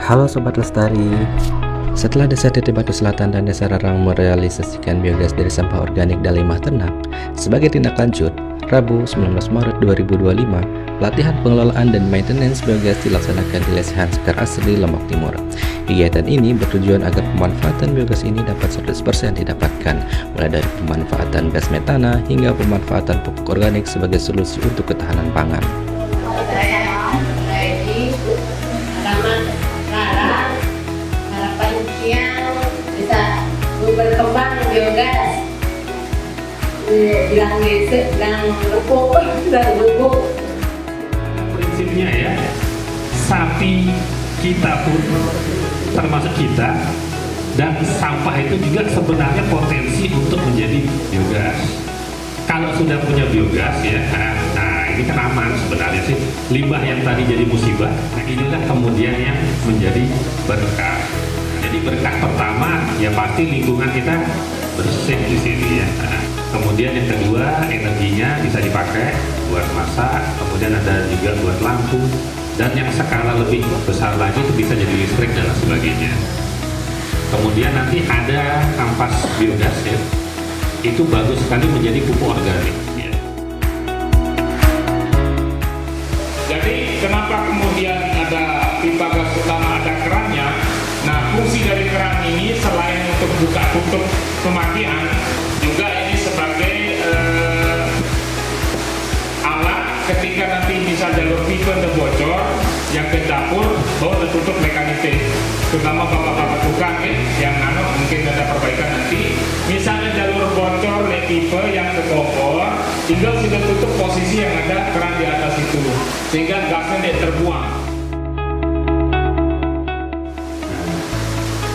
Halo Sobat Lestari. Setelah Desa Titi Batu Selatan dan Desa Rarang merealisasikan biogas dari sampah organik dan limbah ternak, sebagai tindak lanjut, Rabu 19 Maret 2025, pelatihan pengelolaan dan maintenance biogas dilaksanakan di Lesehan Sekar Asri, Lombok Timur. Kegiatan ini bertujuan agar pemanfaatan biogas ini dapat 100% didapatkan, mulai dari pemanfaatan gas metana hingga pemanfaatan pupuk organik sebagai solusi untuk ketahanan pangan. Berkembang biogas, bilang besek, bilang lepuk, dan bubuk. Prinsipnya ya, sapi kita pun termasuk kita, dan sampah itu juga sebenarnya potensi untuk menjadi biogas. Kalau sudah punya biogas ya, nah ini kan aman sebenarnya sih. Limbah yang tadi jadi musibah, nah inilah kemudian yang menjadi berkah. Jadi berkah pertama ya pasti lingkungan kita bersih di sini ya. Nah, kemudian yang kedua energinya bisa dipakai buat masak, kemudian ada juga buat lampu, dan yang skala lebih besar lagi itu bisa jadi listrik dan sebagainya. Kemudian nanti ada ampas biogas ya, itu bagus sekali menjadi pupuk organik. Ya. Jadi kenapa kemudian ada pipa gas utama ada kerannya? Nah, fungsi dari keran ini selain untuk buka tutup pemakaian, juga ini sebagai alat ketika nanti bisa jalur pipa terbocor yang ke dapur, bahwa tertutup mekanisme. Terutama bapak-bapak tukang yang mungkin ada perbaikan nanti. Misalnya jalur bocor di pipa yang ke kompor, tinggal sudah tutup posisi yang ada keran di atas itu, sehingga gasnya tidak terbuang.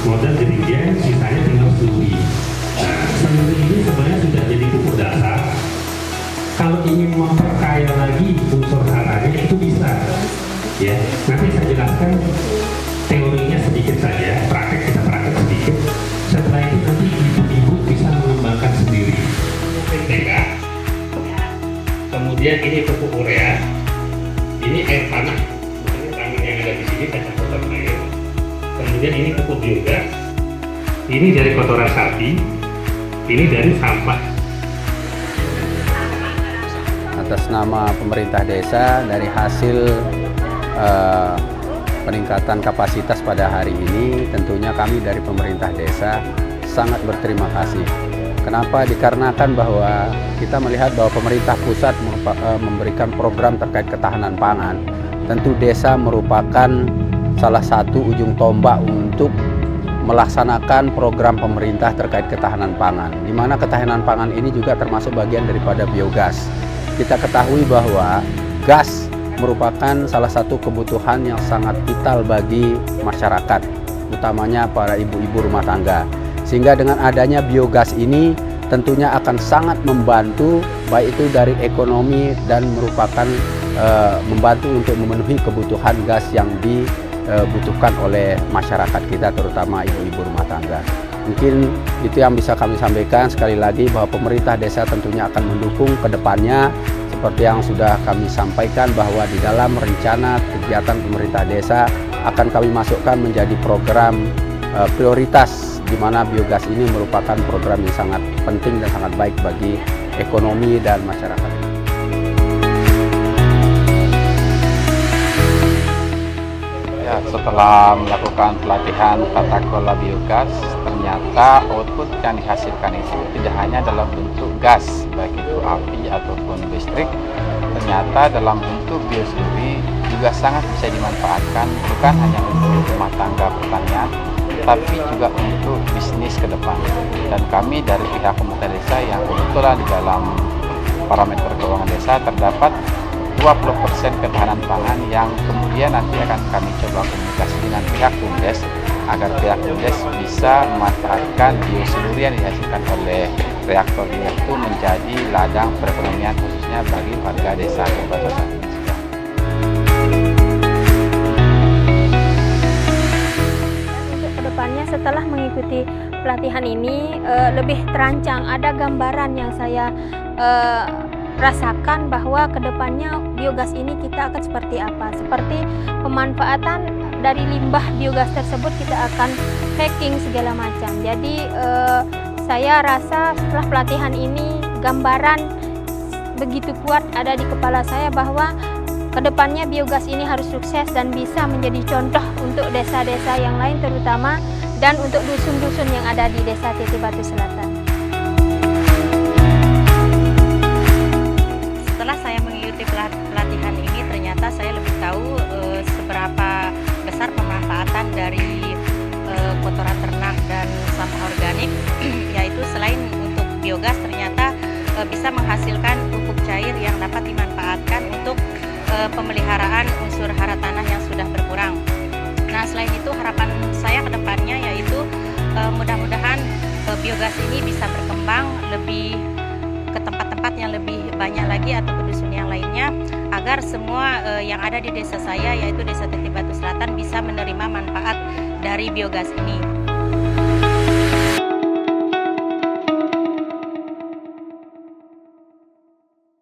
Modal ketinggian sisanya tinggal sendiri. Nah, sendiri ini sebenarnya sudah jadi pupuk dasar. Kalau ingin memperkaya lagi unsur haranya itu bisa. Ya, nanti saya jelaskan teorinya sedikit saja, kita praktek sedikit. Setelah itu nanti ibu-ibu bisa mengembangkan sendiri. PTK. Kemudian ini pupuk urea. Ini air tanah. Ini tanah yang ada di sini saya campurkan air. Kemudian ini pupuk biogas, ini dari kotoran sapi, ini dari sampah. Atas nama pemerintah desa, dari hasil peningkatan kapasitas pada hari ini, tentunya kami dari pemerintah desa sangat berterima kasih. Kenapa? Dikarenakan bahwa kita melihat bahwa pemerintah pusat memberikan program terkait ketahanan pangan. Tentu desa merupakan salah satu ujung tombak untuk melaksanakan program pemerintah terkait ketahanan pangan, di mana ketahanan pangan ini juga termasuk bagian daripada biogas. Kita ketahui bahwa gas merupakan salah satu kebutuhan yang sangat vital bagi masyarakat, utamanya para ibu-ibu rumah tangga. Sehingga dengan adanya biogas ini tentunya akan sangat membantu, baik itu dari ekonomi dan merupakan membantu untuk memenuhi kebutuhan gas yang dibutuhkan oleh masyarakat kita, terutama ibu-ibu rumah tangga. Mungkin itu yang bisa kami sampaikan. Sekali lagi bahwa pemerintah desa tentunya akan mendukung ke depannya, seperti yang sudah kami sampaikan bahwa di dalam rencana kegiatan pemerintah desa akan kami masukkan menjadi program prioritas, di mana biogas ini merupakan program yang sangat penting dan sangat baik bagi ekonomi dan masyarakat. Setelah melakukan pelatihan tata kelola biogas, ternyata output yang dihasilkan itu tidak hanya dalam bentuk gas, baik itu api ataupun listrik, ternyata dalam bentuk biosluri juga sangat bisa dimanfaatkan, bukan hanya untuk rumah tangga pertanian, tapi juga untuk bisnis ke depan. Dan kami dari pihak pemerintah desa yang kebetulan di dalam parameter keuangan desa terdapat 20% ketahanan pangan yang kemudian nanti akan kami coba komunikasi dengan pihak BUMDes agar pihak BUMDes bisa memanfaatkan biosluri yang dihasilkan oleh reaktor itu menjadi ladang perekonomian khususnya bagi warga desa Kabupaten. Untuk kedepannya setelah mengikuti pelatihan ini lebih terancang, ada gambaran yang saya rasakan bahwa kedepannya biogas ini kita akan seperti apa, seperti pemanfaatan dari limbah biogas tersebut kita akan packing segala macam. Jadi saya rasa setelah pelatihan ini gambaran begitu kuat ada di kepala saya bahwa kedepannya biogas ini harus sukses dan bisa menjadi contoh untuk desa-desa yang lain terutama dan untuk dusun-dusun yang ada di Desa Titi Batu Selatan. Setelah saya mengikuti pelatihan ini, ternyata saya lebih tahu seberapa besar pemanfaatan dari kotoran ternak dan sampah organik, yaitu selain untuk biogas ternyata bisa menghasilkan pupuk cair yang dapat dimanfaatkan untuk pemeliharaan unsur hara tanah yang sudah berkurang. Nah, selain itu harapan saya ke depannya yaitu mudah-mudahan biogas ini bisa berkembang lebih ke tempat-tempat yang lebih banyak lagi atau ke dusun yang lainnya, agar semua yang ada di desa saya yaitu Desa Titi Batu Selatan bisa menerima manfaat dari biogas ini.